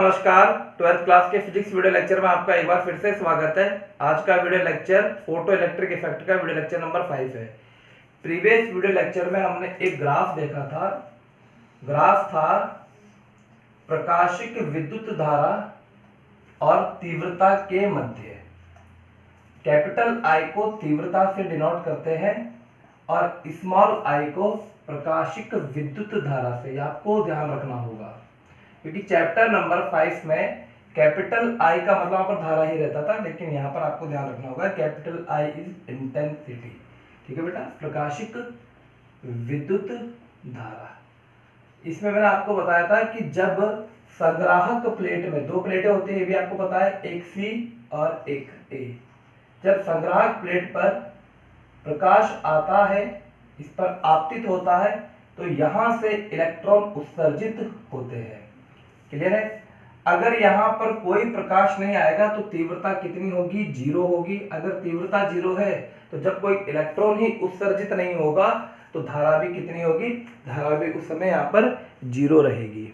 नमस्कार, 12th class के physics video lecture में आपका एक बार फिर से स्वागत है। आज का video lecture photo electric effect का वीडियो लेक्चर नंबर 5 है। प्रीवियस वीडियो लेक्चर में हमने एक ग्राफ देखा था। ग्राफ था प्रकाशिक विद्युत धारा और तीव्रता के मध्य। कैपिटल आई को तीव्रता से डिनोट करते हैं और स्मॉल आई को प्रकाशिक विद्युत धारा से। आपको ध्यान रखना होगा क्योंकि चैप्टर नंबर 5 में कैपिटल आई का मतलब पर धारा ही रहता था, लेकिन यहाँ पर आपको ध्यान रखना होगा कैपिटल आई इज इंटेंसिटी। ठीक है बेटा, प्रकाशिक विद्युत धारा। इसमें मैंने आपको बताया था कि जब संग्राहक प्लेट में दो प्लेटें होती है, ये भी आपको पता है, एक सी और एक ए। जब संग्राहक प्लेट पर प्रकाश आता है, इस पर आपतित होता है, तो यहां से इलेक्ट्रॉन उत्सर्जित होते हैं। क्लियर है? अगर यहां पर कोई प्रकाश नहीं आएगा तो तीव्रता कितनी होगी? जीरो होगी। अगर तीव्रता जीरो है तो जब कोई इलेक्ट्रॉन ही उत्सर्जित नहीं होगा तो धारा भी कितनी होगी? धारा भी उस समय यहां पर जीरो रहेगी।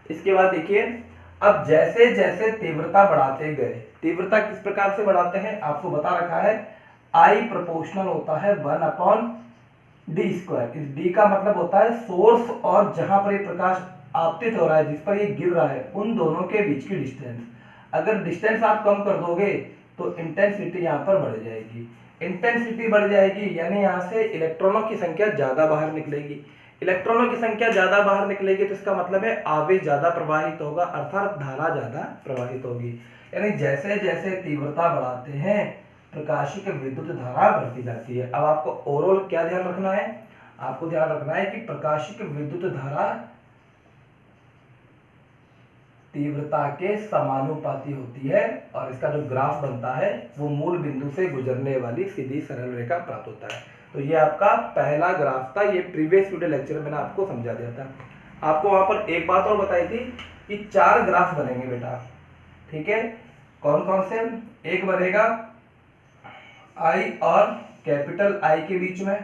इसके बाद देखिए, अब जैसे जैसे तीव्रता बढ़ाते गए, तीव्रता किस प्रकार से बढ़ाते हैं आपको बता रखा है, I प्रोपोर्शनल होता है 1/d²। इस d का मतलब होता है सोर्स और जहां पर ये प्रकाश आपतित हो रहा है, जिस पर ये गिर रहा है, उन दोनों के बीच की डिस्टेंस। अगर डिस्टेंस आप कम कर दोगे तो इंटेंसिटी यहाँ पर बढ़ जाएगी। इंटेंसिटी बढ़ जाएगी यानी यहाँ से इलेक्ट्रॉनों की संख्या ज्यादा बाहर निकलेगी। इलेक्ट्रॉनों की संख्या ज्यादा बाहर निकलेगी तो इसका मतलब है आवेश ज्यादा प्रवाहित होगा, अर्थात धारा ज्यादा प्रवाहित होगी। यानी जैसे जैसे तीव्रता बढ़ाते हैं प्रकाशिक विद्युत धारा बढ़ती जाती है। अब आपको ओवरऑल क्या ध्यान रखना है? आपको ध्यान रखना है कि प्रकाशिक विद्युत धारा तीव्रता के समानुपाती होती है और इसका जो ग्राफ बनता है वो मूल बिंदु से गुजरने वाली सीधी सरल रेखा प्राप्त होता है। तो ये आपका पहला ग्राफ था। ये प्रीवियस वीडियो लेक्चर में मैंने आपको समझा दिया था। आपको वहां पर एक बात और बताई थी कि 4 ग्राफ बनेंगे बेटा। ठीक है, कौन कौन से? एक बनेगा आई और कैपिटल आई के बीच में।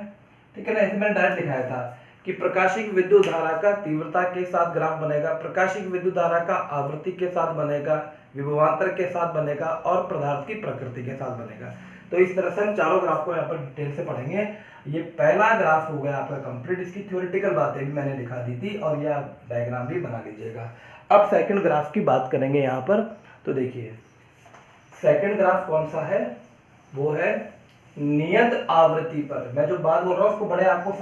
ठीक है ना, इसमें मैंने डायरेक्ट दिखाया था कि प्रकाशिक विद्युत धारा का तीव्रता के साथ ग्राफ बनेगा, प्रकाशिक विद्युत धारा का आवृत्ति के साथ बनेगा, विभवांतर के साथ बनेगा और पदार्थ की प्रकृति के साथ बनेगा। तो इस तरह से हम चारों ग्राफ को यहाँ पर डिटेल से पढ़ेंगे। ये पहला ग्राफ हो गया आपका कंप्लीट। इसकी थ्योरेटिकल बातें भी मैंने दिखा दी थी और ये आप डायग्राम भी बना लीजिएगा। अब सेकंड ग्राफ की बात करेंगे यहाँ पर। तो देखिए सेकंड ग्राफ कौन सा है? वो है नियत आवृत्ति पर। मैं जो बात बोल रहा हूँ उसको बड़े आपको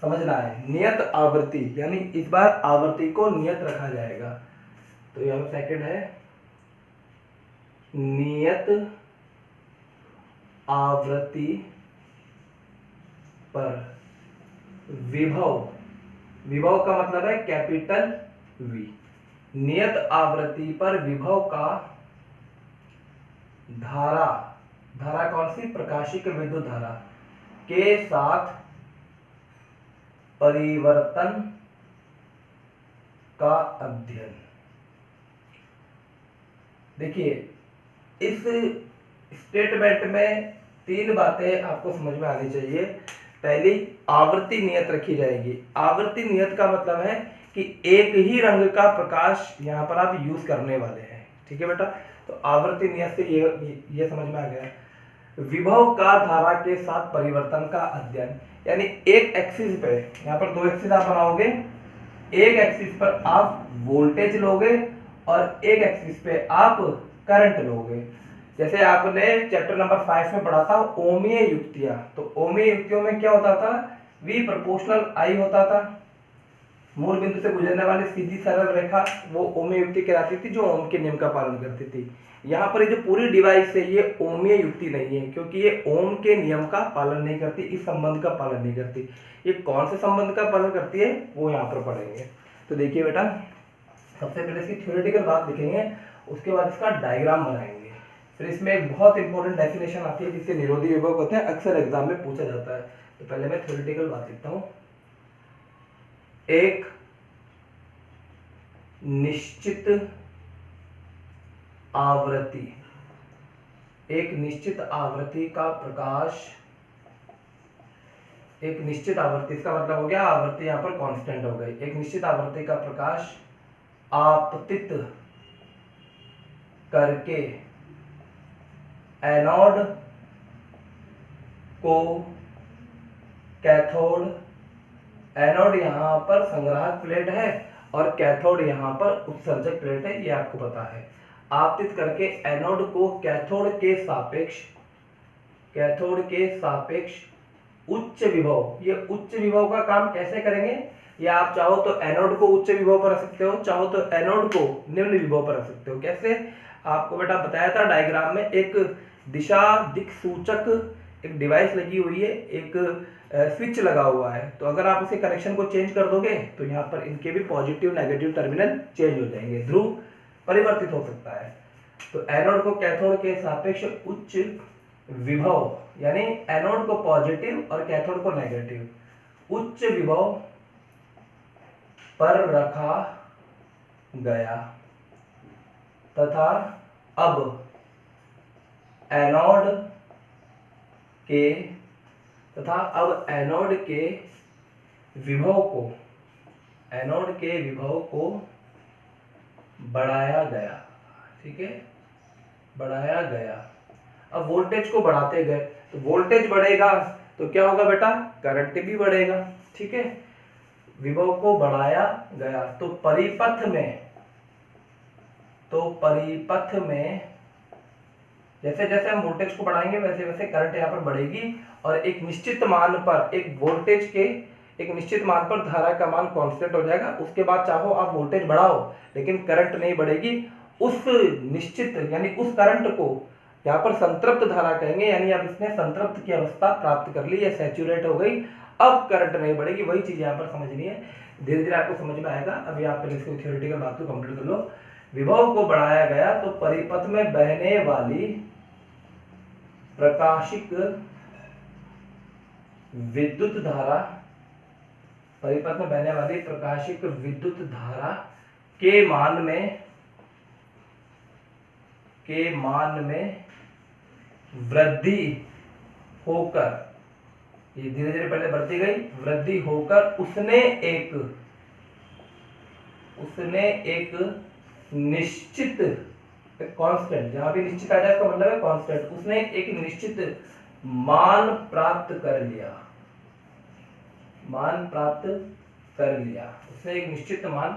समझना है। नियत आवृत्ति यानी इस बार आवृत्ति को नियत रखा जाएगा। तो यह सेकंड है नियत आवृत्ति पर विभव। विभव का मतलब है कैपिटल V। नियत आवृत्ति पर विभव का धारा, धारा कौन सी? प्रकाशिक विद्युत धारा के साथ परिवर्तन का अध्ययन। देखिए इस स्टेटमेंट में 3 बातें आपको समझ में आनी चाहिए। पहली, आवृत्ति नियत रखी जाएगी। आवृत्ति नियत का मतलब है कि एक ही रंग का प्रकाश यहां पर आप यूज करने वाले हैं। ठीक है बेटा, तो आवृत्ति नियत से ये समझ में आ गया। विभव का धारा के साथ परिवर्तन का अध्ययन यानी एक एक्सिस पे, यहाँ पर 2 एक्सिस आप बनाओगे। एक एक्सिस पर आप वोल्टेज लोगे और एक एक्सिस पे आप करंट लोगे। जैसे आपने चैप्टर नंबर 5 में पढ़ा था ओमीय युक्तियां। तो ओमीय युक्तियों में क्या होता था? V प्रोपोर्शनल I होता था। मूल बिंदु से गुजरने वाली सीधी सरल रेखा वो ओमीय युक्ति कहलाती थी, जो ओम के नियम का पालन करती थी। यहाँ पर ये जो पूरी डिवाइस है ये ओमीय युक्ति नहीं है, क्योंकि ये ओम के नियम का पालन नहीं करती, इस संबंध का पालन नहीं करती। ये कौन से संबंध का पालन करती है वो यहाँ पर पढ़ेंगे। तो देखिए बेटा, सबसे पहले इसकी थ्योरेटिकल बात लिखेंगे, उसके बाद इसका डायग्राम बनाएंगे। फिर इसमें एक बहुत इंपॉर्टेंट डेफिनेशन आती है जिसे निरोधी विभव कहते हैं, अक्सर एग्जाम में पूछा जाता है। तो पहले मैं थ्योरेटिकल बात लिखता हूँ। एक निश्चित आवृत्ति, एक निश्चित आवृत्ति का प्रकाश, एक निश्चित आवृत्ति, इसका मतलब हो गया आवृत्ति यहाँ पर कांस्टेंट हो गई। एक निश्चित आवृत्ति का प्रकाश आपतित करके एनोड को कैथोड, एनोड यहाँ पर संग्राहक प्लेट है और कैथोड यहाँ पर उत्सर्जक प्लेट है, ये आपको पता है। आपतित करके एनोड को कैथोड के सापेक्ष उच्च विभव, ये उच्च विभव का काम कैसे करेंगे, या आप चाहो तो एनोड को उच्च विभव पर रख सकते हो, चाहो तो एनोड को निम्न विभव पर रख सकते हो। कैसे, आपको बेटा बताया था डायग्राम में, एक दिशा दिक्सूचक एक डिवाइस लगी हुई है, एक स्विच लगा हुआ है, तो अगर आप उसे कनेक्शन को चेंज कर दोगे तो यहाँ पर इनके भी पॉजिटिव नेगेटिव टर्मिनल चेंज हो जाएंगे, ध्रुव परिवर्तित हो सकता है। तो एनोड को कैथोड के सापेक्ष उच्च विभव, यानी एनोड को पॉजिटिव और कैथोड को नेगेटिव उच्च विभव पर रखा गया तथा अब एनोड के विभव को बढ़ाया गया। ठीक है, बढ़ाया गया। अब वोल्टेज को बढ़ाते गए, तो वोल्टेज बढ़ेगा तो क्या होगा बेटा, करंट भी बढ़ेगा। ठीक है, विभव को बढ़ाया गया तो परिपथ में जैसे जैसे हम वोल्टेज को बढ़ाएंगे वैसे वैसे करंट यहाँ पर बढ़ेगी और एक निश्चित मान पर, एक वोल्टेज के एक निश्चित मान पर धारा का मान कांस्टेंट हो जाएगा। उसके बाद चाहो आप वोल्टेज बढ़ाओ लेकिन करंट नहीं बढ़ेगी। उस निश्चित यानी उस करंट को यहाँ पर संतृप्त धारा कहेंगे, यानी अब इसने संतृप्त की अवस्था प्राप्त कर ली, या सैचुरेट हो गई, अब करंट नहीं बढ़ेगी। वही चीज यहाँ पर समझनी है, धीरे धीरे आपको समझ में आएगा। अभी आप पहले इसको थ्योरेटिकल बात को कंप्लीट कर लो। विभव को बढ़ाया गया तो परिपथ में बहने वाली प्रकाशिक विद्युत धारा, परिपथ में बहने वाली प्रकाशिक विद्युत धारा के मान में वृद्धि होकर, ये धीरे धीरे पहले बढ़ती गई, वृद्धि होकर उसने एक निश्चित कांस्टेंट, जहां भी निश्चित आ जाए इसका मतलब है कांस्टेंट, उसने एक निश्चित मान प्राप्त कर लिया, उसने एक निश्चित मान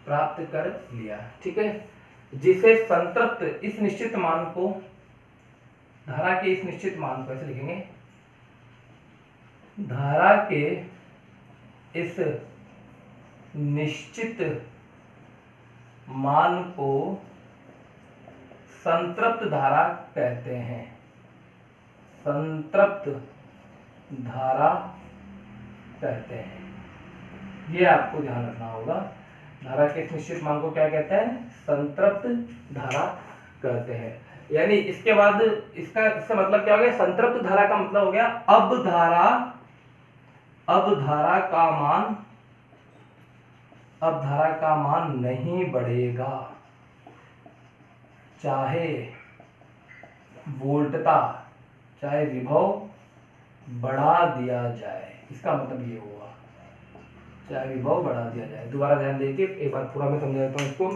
प्राप्त कर लिया। ठीक है, जिसे संतृप्त, इस निश्चित मान को, धारा के इस निश्चित मान को ऐसे लिखेंगे, धारा के इस निश्चित मान को संतृप्त धारा कहते हैं, संतृप्त धारा कहते हैं। ये आपको ध्यान रखना होगा, धारा के इस निश्चित मान को क्या कहते हैं, संतृप्त धारा कहते हैं। यानी इसके बाद इसका मतलब क्या हो गया, संतृप्त धारा का मतलब हो गया अब धारा का मान नहीं बढ़ेगा, चाहे वोल्टता, चाहे विभव बढ़ा दिया जाए। इसका मतलब ये हुआ, चाहे विभव बढ़ा दिया जाए। दोबारा ध्यान देखिए, एक बार पूरा मैं समझा देता हूं इसको।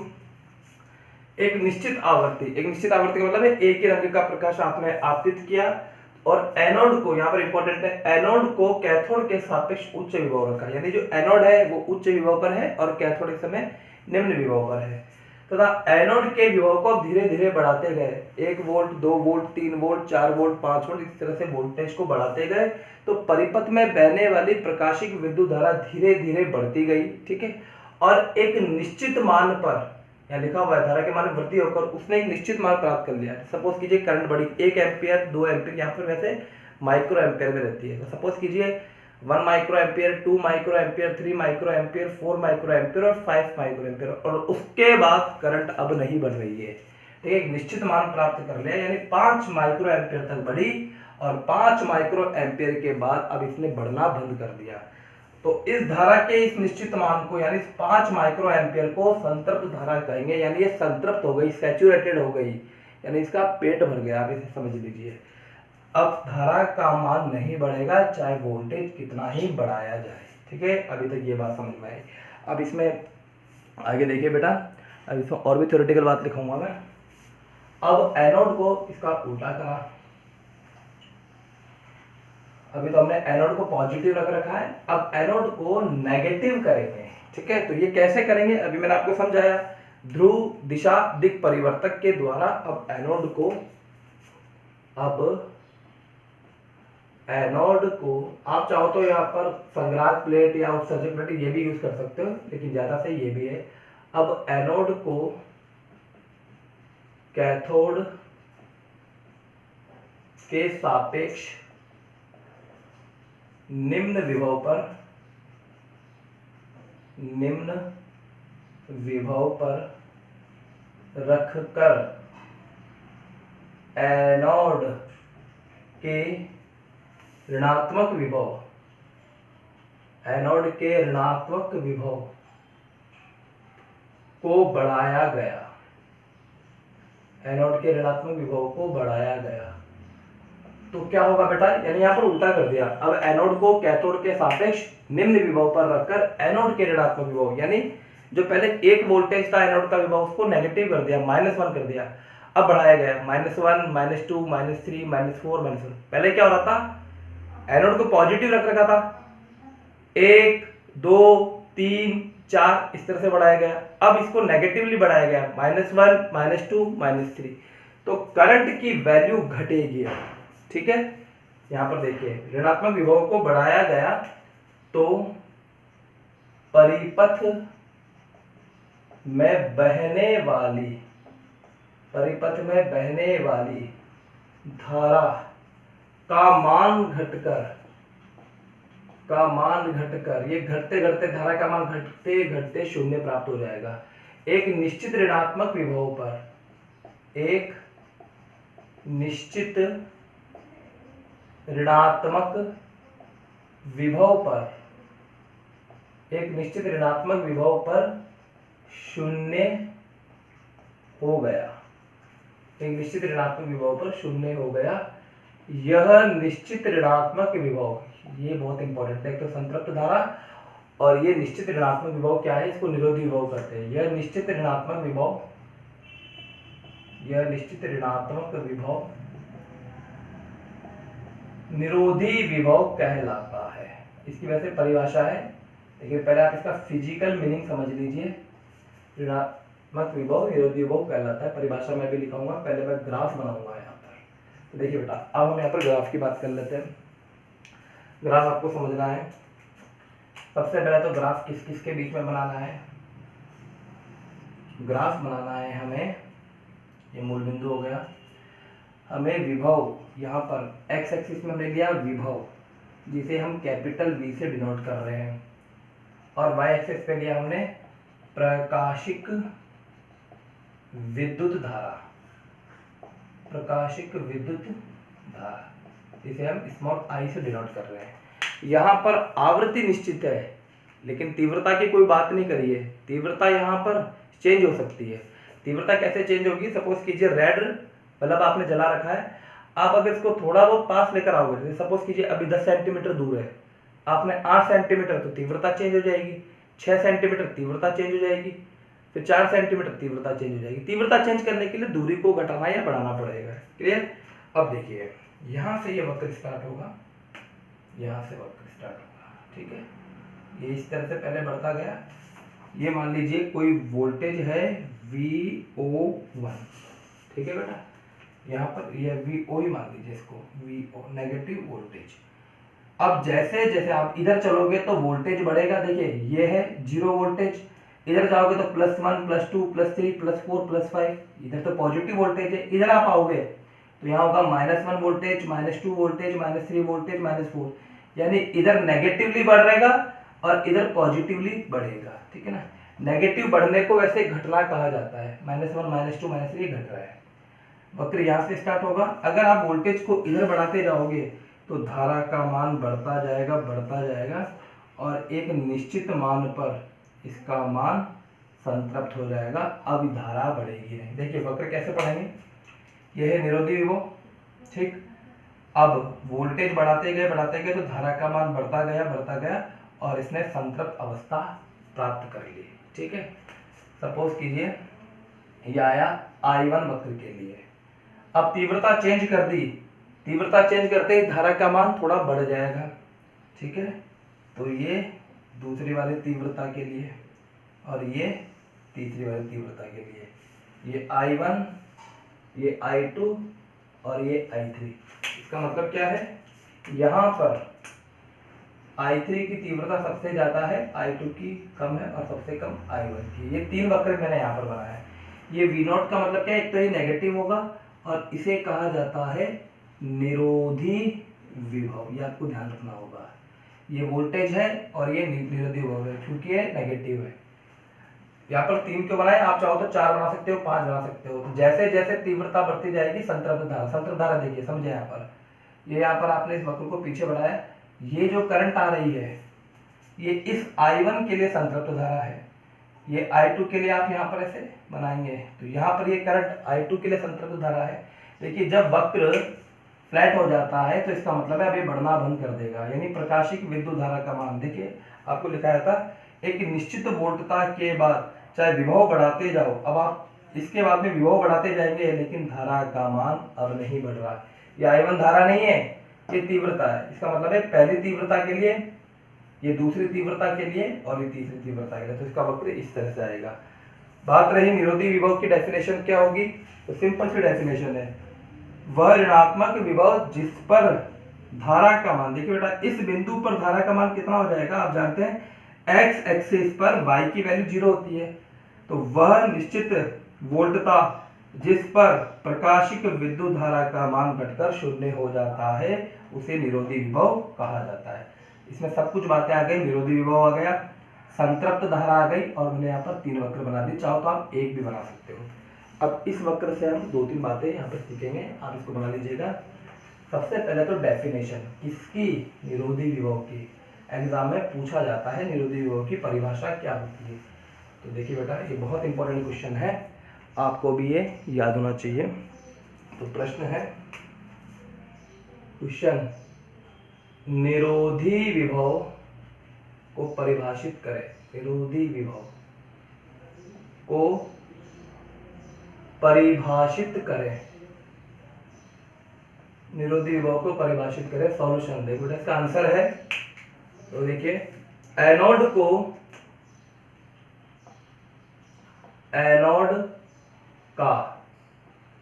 एक निश्चित आवृत्ति का मतलब है एक ही रंग का प्रकाश आपने आपतित किया और एनोड को, यहाँ पर इंपॉर्टेंट है, एनोड को कैथोड के सापेक्ष उच्च विभव रखा, यानी जो एनोड है वो उच्च विभव पर है और कैथोड इस समय निम्न विभव पर है, तथा एनोड के विभव को धीरे धीरे बढ़ाते गए, 1 volt 2 volt 3 volt 4 volt 5 volt, इस तरह से वोल्टेज को बढ़ाते गए तो परिपथ में बहने वाली प्रकाशिक विद्युत धारा धीरे धीरे बढ़ती गई। ठीक है, और एक निश्चित मान पर, यहाँ लिखा हुआ है धारा के मान में वृद्धि होकर उसने एक निश्चित मान प्राप्त कर लिया। सपोज कीजिए करंट बढ़ी 1 एम्पियर 2 एम्पियर, यहाँ पर वैसे माइक्रो एम्पियर में रहती है, तो सपोज कीजिए 1 micro ampere 2 micro ampere 3 micro ampere 4 micro ampere और 5 माइक्रो एम्पियर, और उसके बाद करंट अब नहीं बढ़ रही है। ठीक है, एक निश्चित मान प्राप्त कर लिया, यानी 5 माइक्रो एम्पियर तक बढ़ी और 5 माइक्रो एम्पियर के बाद अब इसने बढ़ना बंद कर दिया। तो इस धारा के इस निश्चित मान को, यानी 5 माइक्रो एम्पियर को संतृप्त धारा कहेंगे, यानी ये संतृप्त हो गई, सैचुरेटेड हो गई, यानी इसका पेट भर गया। आप इसे समझ लीजिए, अब धारा का मान नहीं बढ़ेगा चाहे वोल्टेज कितना ही बढ़ाया जाए। ठीक है, अभी तक ये बात समझ में आई। अब इसमें आगे देखिए बेटा, अब इसमें और भी थ्योरेटिकल बात लिखूंगा मैं। अब एनोड को इसका उल्टा करा, अभी तो हमने एनोड को पॉजिटिव रख रखा है, अब एनोड को नेगेटिव करेंगे। ठीक है, तो ये कैसे करेंगे अभी मैंने आपको समझाया, ध्रुव दिशा दिक परिवर्तक के द्वारा। अब एनोड को आप चाहो तो यहाँ पर संग्राहक प्लेट या उत्सर्जक प्लेट ये भी यूज कर सकते हो, लेकिन ज्यादा सही ये भी है। अब एनोड को कैथोड के सापेक्ष निम्न विभव पर रखकर एनोड के ऋणात्मक विभव को बढ़ाया गया। एनोड के ऋणात्मक विभव को बढ़ाया गया तो क्या होगा बेटा, यानी यहाँ पर उल्टा कर दिया। अब एनोड को कैथोड के सापेक्ष निम्न विभव पर रखकर एनोड के ऋणात्मक विभव, यानी जो पहले 1 वोल्टेज था एनोड का विभव, उसको नेगेटिव कर दिया, -1 कर दिया, अब बढ़ाया गया -1 -2 -3 -4 -1। पहले क्या हो रहा था, एनोड को पॉजिटिव रख रखा था, 1 2 3 4 इस तरह से बढ़ाया गया, अब इसको नेगेटिवली बढ़ाया गया, -1 -2 -3, तो करंट की वैल्यू घटेगी। ठीक है, यहां पर देखिए ऋणात्मक विभव को बढ़ाया गया तो परिपथ में बहने वाली धारा का मान घटकर ये घटते घटते धारा का मान घटते घटते 0 प्राप्त हो जाएगा। एक निश्चित ऋणात्मक विभव पर एक निश्चित ऋणात्मक विभव पर 0 हो गया। एक निश्चित ऋणात्मक विभव पर 0 हो गया। यह निश्चित ऋणात्मक विभव, ये बहुत इंपॉर्टेंट है, एक तो संतृप्त धारा और ये निश्चित ऋणात्मक विभव क्या है, इसको निरोधी विभव कहते हैं। यह निश्चित ऋणात्मक विभव निरोधी विभव कहलाता है। इसकी वैसे परिभाषा है, लेकिन पहले आप इसका फिजिकल मीनिंग समझ लीजिए। ऋणात्मक विभव निरोधी विभव कहलाता है, परिभाषा मैं भी लिखाऊंगा, पहले मैं ग्राफ बनाऊंगा यहाँ पर। तो देखिए बेटा, अब हम यहाँ पर ग्राफ की बात कर लेते हैं। ग्राफ आपको समझना है। सबसे पहले तो ग्राफ किस किस के बीच में बनाना है, ग्राफ बनाना है हमें, ये मूल बिंदु हो गया। हमें विभव यहाँ पर एक्स एक्सिस में हमने लिया विभव, जिसे हम कैपिटल V से डिनोट कर रहे हैं, और वाई एक्सिस पे लिया हमने प्रकाशिक विद्युत धारा, जिसे हम स्मॉल I से डिनोट कर रहे हैं। यहाँ पर आवृत्ति निश्चित है, लेकिन तीव्रता की कोई बात नहीं करी है। तीव्रता यहाँ पर चेंज हो सकती है। तीव्रता कैसे चेंज होगी, सपोज कीजिए रेड बल्ब आपने जला रखा है, आप अगर इसको थोड़ा बहुत पास लेकर आओगे, जैसे सपोज कीजिए अभी 10 सेंटीमीटर दूर है, आपने 8 सेंटीमीटर, तो तीव्रता चेंज हो जाएगी। 6 सेंटीमीटर तीव्रता चेंज हो जाएगी, फिर 4 सेंटीमीटर तीव्रता चेंज हो जाएगी। तीव्रता चेंज करने के लिए दूरी को घटाना या बढ़ाना पड़ेगा। क्लियर। अब देखिए यहाँ से ये वक्र स्टार्ट होगा, यहाँ से वक्र स्टार्ट होगा। ठीक है, ये इस तरह से पहले बढ़ता गया। ये मान लीजिए कोई वोल्टेज है VO1, ठीक है बेटा, यहाँ पर ये VO ही मान लीजिए इसको, VO नेगेटिव वोल्टेज। अब जैसे जैसे आप इधर चलोगे तो वोल्टेज बढ़ेगा। देखिए ये है 0 वोल्टेज, इधर जाओगे तो +1 +2 +3 +4 +5, इधर तो पॉजिटिव वोल्टेज है। इधर आप आओगे तो यहाँ होगा -1 वोल्टेज, -2 वोल्टेज, -3 वोल्टेज, -4, यानी इधर नेगेटिवली बढ़ रहेगा और इधर पॉजिटिवली बढ़ेगा। ठीक है ना, नेगेटिव बढ़ने को वैसे घटना कहा जाता है। -1 -2 -3 घट रहा है। वक्र यहाँ से स्टार्ट होगा। अगर आप वोल्टेज को इधर बढ़ाते जाओगे तो धारा का मान बढ़ता जाएगा और एक निश्चित मान पर इसका मान संतृप्त हो जाएगा। अब धारा बढ़ेगी नहीं। देखिए वक्र कैसे पढ़ेंगे, यह है निरोधी विभव। ठीक, अब वोल्टेज बढ़ाते गए तो धारा का मान बढ़ता गया और इसने संतृप्त अवस्था प्राप्त कर ली। ठीक है, सपोज कीजिए ये आया I1 वक्र के लिए। अब तीव्रता चेंज कर दी, तीव्रता चेंज करते ही धारा का मान थोड़ा बढ़ जाएगा, ठीक है। तो ये दूसरी वाली तीव्रता के लिए और ये तीसरी वाली तीव्रता के लिए, ये I1, ये I2 और ये I3। इसका मतलब क्या है, यहाँ पर I3 की तीव्रता सबसे ज़्यादा है, I2 की कम है और सबसे कम I1 की। ये तीन वक्र मैंने यहाँ पर बनाया है। ये V0 का मतलब क्या है, एक तो ये नेगेटिव होगा और इसे कहा जाता है निरोधी विभव। ये आपको ध्यान रखना होगा। ये वोल्टेज है और ये निरोधी विभव है, क्योंकि ये नेगेटिव है। यहाँ पर तीन क्यों बनाए, आप चाहो तो चार बना सकते हो, पांच बना सकते हो। तो जैसे जैसे तीव्रता बढ़ती जाएगी संतृप्त धारा देखिए, समझे यहाँ पर, ये यहाँ पर आपने इस वक्र को पीछे बढ़ाया, ये जो करंट आ रही है ये इस I1 के लिए संतृप्त धारा है, ये I2 के लिए आप यहाँ पर ऐसे बनाएंगे तो यहाँ पर ये करंट I2 के लिए संतृप्त धारा है। देखिए जब वक्र फ्लैट हो जाता है तो इसका मतलब है अब ये बढ़ना बंद कर देगा, यानी प्रकाशिक विद्युत धारा का मान देखिए आपको लिखाया था एक निश्चित वोल्टता के बाद चाहे विभव बढ़ाते जाओ, अब आप इसके बाद में विभव बढ़ाते जाएंगे लेकिन धारा का मान अब नहीं बढ़ रहा। ये I1 धारा नहीं है, ये तीव्रता है। इसका मतलब है पहली तीव्रता के लिए, ये दूसरी तीव्रता के लिए और ये तीसरी तीव्रता के लिए। तो इसका वक्र इस तरह से आएगा। बात रही निरोधी विभव की डेफिनेशन क्या होगी, तो सिंपल सी डेफिनेशन है, वह ऋणात्मक विभव जिस पर धारा का मान, देखिए बेटा इस बिंदु पर धारा का मान कितना हो जाएगा, आप जानते हैं x एक्सिस पर y की वैल्यू 0 होती है, तो वह निश्चित वोल्टता जिस पर प्रकाशिक विद्युत धारा का मान घटकर शून्य हो जाता है उसे निरोधी विभव कहा जाता है। इसमें सब कुछ बातें आ गई, निरोधी विभव आ गया, संतृप्त धारा आ गई और मैंने यहाँ पर तीन वक्र बना दी, चाहो तो आप एक भी बना सकते हो। अब इस वक्र से हम दो तीन बातें यहाँ पर सीखेंगे, आप इसको बना लीजिएगा। सबसे पहले तो डेफिनेशन किसकी, निरोधी विभव की। एग्जाम में पूछा जाता है निरोधी विभव की परिभाषा क्या होती है। तो देखिए बेटा ये बहुत इंपॉर्टेंट क्वेश्चन है, आपको भी ये याद होना चाहिए। तो प्रश्न है, क्वेश्चन निरोधी विभव को परिभाषित करें, निरोधी विभव को परिभाषित करें, निरोधी विभव को परिभाषित करें। सॉल्यूशन देखो बेटा इसका आंसर है, तो देखिए एनोड का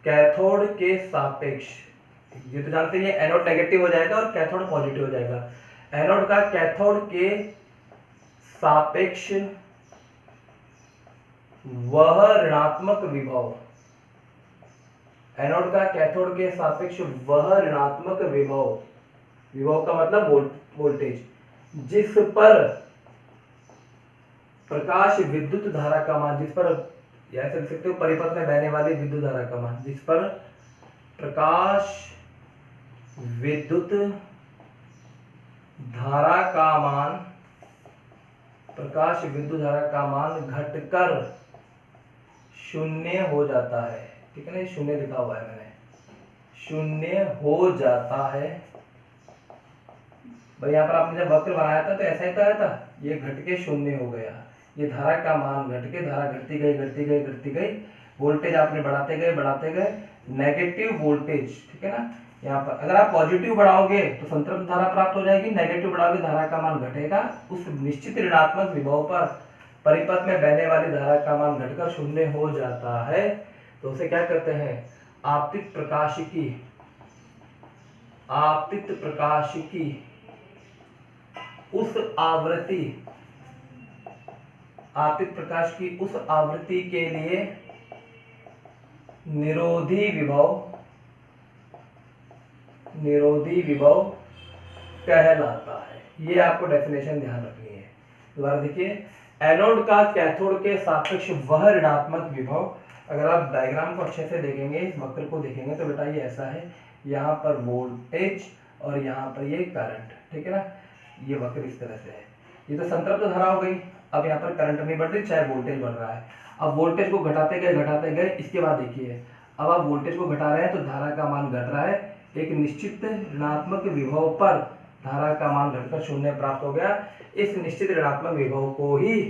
कैथोड के सापेक्ष, ये तो जानते हैं एनोड नेगेटिव हो जाएगा और कैथोड पॉजिटिव हो जाएगा। एनोड का कैथोड के सापेक्ष वह ऋणात्मक विभव, एनोड का कैथोड के सापेक्ष वह ऋणात्मक विभव, विभव का मतलब वोल्टेज, जिस पर प्रकाश विद्युत धारा का मान, जिस पर ऐसे लिख सकते हो परिपथ में बहने वाली विद्युत धारा का मान, जिस पर प्रकाश विद्युत धारा का मान, प्रकाश विद्युत धारा का मान घटकर शून्य हो जाता है, ठीक है ना, शून्य लिखा हुआ है मैंने, शून्य हो जाता है। भाई यहाँ पर आपने जब वक्र बनाया था तो ऐसा ही तो आया था, ये घट के शून्य हो गया, ये धारा का मान घट के, धारा घटती गई घटती गई घटती गई, वोल्टेज आपने बढ़ाते गए नेगेटिव वोल्टेज, ठीक है ना। यहाँ पर अगर आप पॉजिटिव बढ़ाओगे तो संतृप्त धारा प्राप्त हो जाएगी, नेगेटिव बढ़ाओगे धारा का मान घटेगा, उस निश्चित ऋणात्मक विभव पर परिपथ में बहने वाली धारा का मान घटकर शून्य हो जाता है। तो उसे क्या कहते हैं, आपतित प्रकाशिकी, आपतित प्रकाशिकी उस आवृत्ति, आपतित प्रकाश की उस आवृत्ति के लिए निरोधी विभव कहलाता है। ये आपको डेफिनेशन ध्यान रखनी है। दोबारा देखिए, एनोड का कैथोड के सापेक्ष वह ऋणात्मक विभव, अगर आप डायग्राम को अच्छे से देखेंगे, इस वक्र को देखेंगे तो बेटा ये ऐसा है, यहाँ पर वोल्टेज और यहाँ पर ये करंट, ठीक है ना, ये वक्र इस तरह से है। ये तो संतृप्त धारा हो गई, अब यहाँ पर करंट नहीं बढ़ रही, चाहे वोल्टेज बढ़ रहा है। अब वोल्टेज को घटाते गए, इसके बाद देखिए अब आप वोल्टेज को घटा रहे हैं तो धारा का मान घट रहा है, एक निश्चित ऋणात्मक विभव पर धारा का मान घटकर शून्य प्राप्त हो गया। इस निश्चित ऋणात्मक विभव को ही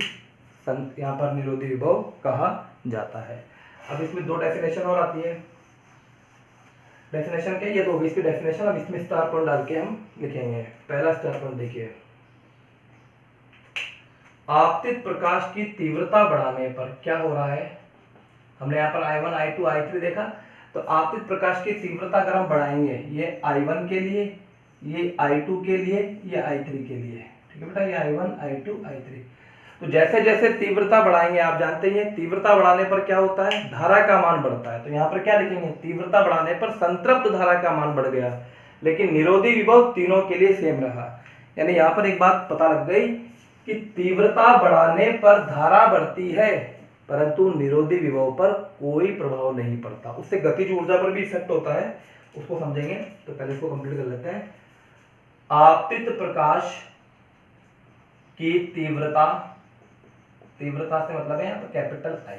यहाँ पर निरोधी विभव कहा जाता है। अब इसमें दो डेफिनेशन और आती है। डेफिनेशन क्या है, ये तो होगी इसकी डेफिनेशन। अब इसमें स्टार पॉइंट डाल के हम लिखेंगे। पहला स्टार पॉइंट देखिए, आपतित प्रकाश की तीव्रता बढ़ाने पर क्या हो रहा है। हमने यहाँ पर I1, I2, I3 देखा। तो आपतित प्रकाश की तीव्रता अगर हम बढ़ाएंगे, ये I1 के लिए, ये I2 के लिए, ये I3 के लिए, ठीक है बेटा, ये I1, I2, I3। तो जैसे जैसे तीव्रता बढ़ाएंगे, आप जानते हैं तीव्रता बढ़ाने पर क्या होता है, धारा का मान बढ़ता है। तो यहाँ पर क्या लिखेंगे, तीव्रता बढ़ाने पर संतृप्त धारा का मान बढ़ गया, लेकिन निरोधी विभव तीनों के लिए सेम रहा। यानी यहाँ पर एक बात पता लग गई कि तीव्रता बढ़ाने पर धारा बढ़ती है, परंतु निरोधी विभव पर कोई प्रभाव नहीं पड़ता। उससे गतिज ऊर्जा पर भी इफेक्ट होता है, उसको समझेंगे। तो पहले इसको कंप्लीट कर लेते हैं। आपतित प्रकाश की तीव्रता, तीव्रता से मतलब है यहाँ पर कैपिटल I।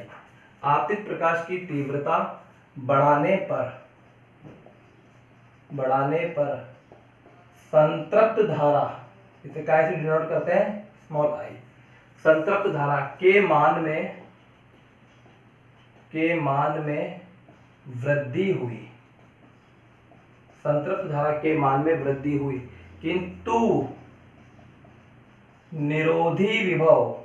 आपतित प्रकाश की तीव्रता बढ़ाने पर संतृप्त धारा, इसे काय से डिनोट करते हैं, स्मॉल I। संतृप्त धारा के मान में वृद्धि हुई, संतृप्त धारा के मान में वृद्धि हुई, किंतु निरोधी विभव,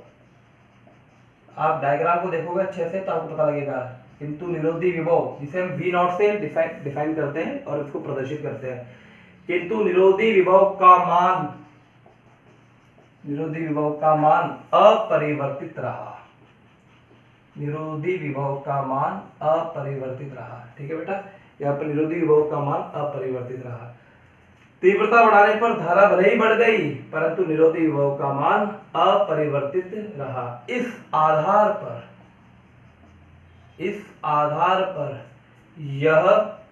आप डायग्राम को देखोगे अच्छे से तो आपको पता लगेगा, किंतु निरोधी विभव जिसे हम V0 से डिफाइन करते हैं और इसको प्रदर्शित करते हैं, किंतु निरोधी विभव का मान अपरिवर्तित रहा। निरोधी विभव का मान अपरिवर्तित रहा, ठीक है बेटा, यहाँ पर निरोधी विभव का मान अपरिवर्तित रहा। तीव्रता बढ़ाने पर धारा भले ही बढ़ गई, परंतु निरोधी विभव का मान अपरिवर्तित रहा। इस आधार पर यह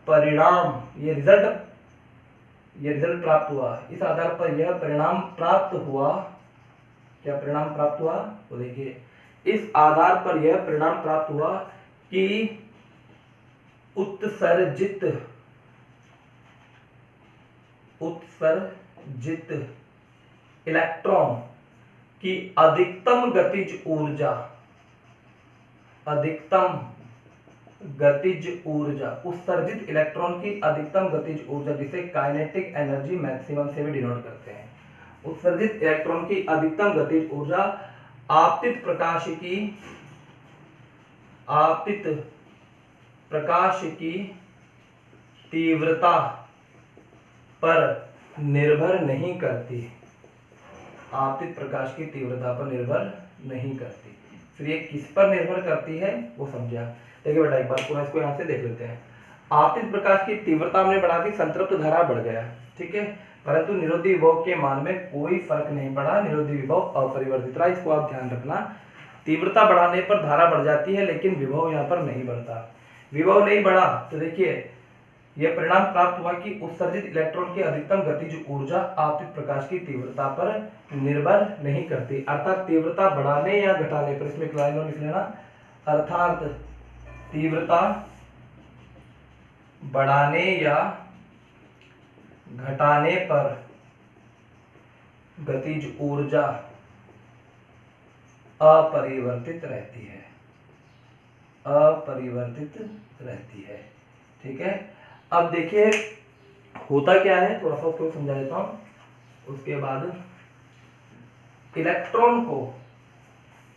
परिणाम, ये रिजल्ट प्राप्त हुआ। इस आधार पर यह परिणाम प्राप्त हुआ। क्या परिणाम प्राप्त हुआ, तो देखिए, इस आधार पर यह परिणाम प्राप्त हुआ कि उत्सर्जित इलेक्ट्रॉन की अधिकतम गतिज ऊर्जा, उत्सर्जित इलेक्ट्रॉन की अधिकतम गतिज ऊर्जा, जिसे काइनेटिक एनर्जी मैक्सिमम से भी डिनोट करते हैं। उत्सर्जित इलेक्ट्रॉन की अधिकतम गतिज ऊर्जा आपतित प्रकाश की तीव्रता पर निर्भर नहीं करती। आपतित प्रकाश की तीव्रता पर निर्भर नहीं करती। फिर ये किस पर निर्भर करती है वो समझा। देखिए बेटा, एक बार पूरा इसको यहाँ से देख लेते हैं। आपतित प्रकाश की तीव्रता हमने बढ़ा दी, संतृप्त धारा बढ़ गया, ठीक है, परंतु निरोधी विभव के मान में कोई फर्क नहीं पड़ा, निरोधी विभव अपरिवर्तित रहा। इसको आप ध्यान रखना। तीव्रता बढ़ाने पर धारा बढ़ जाती है, लेकिन विभव यहाँ पर नहीं बढ़ता। विभव नहीं बढ़ा तो देखिए, यह परिणाम प्राप्त हुआ कि उत्सर्जित इलेक्ट्रॉन की अधिकतम गतिज ऊर्जा आपतित प्रकाश की तीव्रता पर निर्भर नहीं करती। अर्थात तीव्रता बढ़ाने या घटाने पर, इसमें लाइन लिख लेना, अर्थात तीव्रता बढ़ाने या घटाने पर गतिज ऊर्जा अपरिवर्तित रहती है, ठीक है। अब देखिए होता क्या है, थोड़ा सा उसको समझा देता हूं। उसके बाद इलेक्ट्रॉन को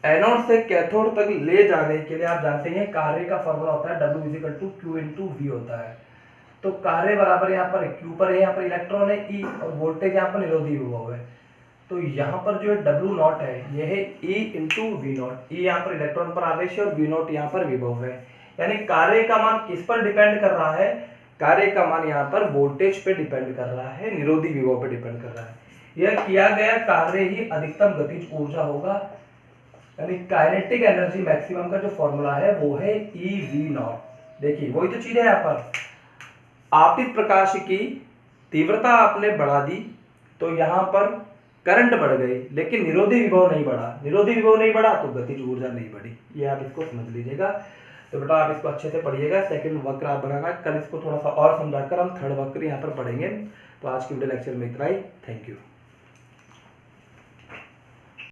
एनोड से कैथोड तक ले जाने के लिए आप जानते हैं कार्य का फॉर्मूला होता है W=Q/V होता है। तो कार्य बराबर यहाँ पर Q पर है, यहाँ पर इलेक्ट्रॉन है E, और वोल्टेज यहाँ पर निरोधी विभव है। तो यहाँ पर जो W0 है यह है E/V0। E यहाँ पर इलेक्ट्रॉन पर आवेश है और V0 यहाँ पर विभव है। यानी कार्य का मान किस पर डिपेंड कर रहा है, कार्य का मान यहाँ पर वोल्टेज पे डिपेंड कर रहा है, निरोधी विभव पे डिपेंड कर रहा है। यह किया गया कार्य ही अधिकतम गतिज ऊर्जा होगा। यानी काइनेटिक एनर्जी मैक्सिमम का जो फॉर्मूला है वो है EV0। देखिए वही तो चीज है, यहाँ पर आपतित प्रकाश की तीव्रता आपने बढ़ा दी तो यहाँ पर करंट बढ़ गई, लेकिन निरोधी विभव नहीं बढ़ा। निरोधी विभव नहीं बढ़ा तो गतिज ऊर्जा नहीं बढ़ी। ये आप इसको समझ लीजिएगा। तो बेटा आप इसको अच्छे से पढ़िएगा। सेकंड वक्र आप बनाना, कल इसको थोड़ा सा और समझाकर हम थर्ड वक्र यहाँ पर पढ़ेंगे। तो आज की वीडियो लेक्चर में इतना ही। Thank you.